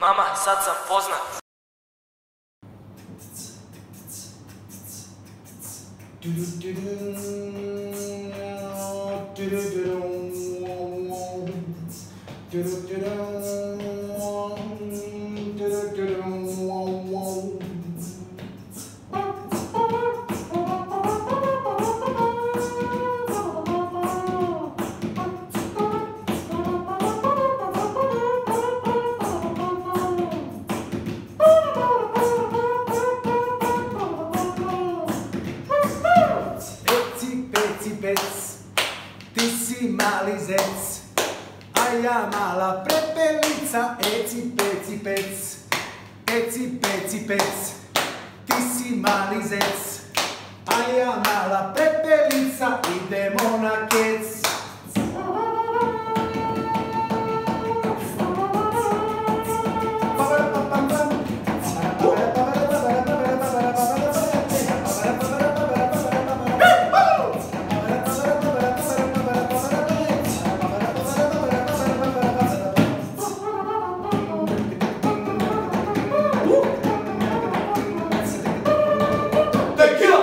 Mama, sad sam poznat. Ti si mali zec, a ja mala prepelica, eci, peci, pec, eci, peci, pec. Ti si mali zec, a ja mala prepelica, idemo na kec. Tequila!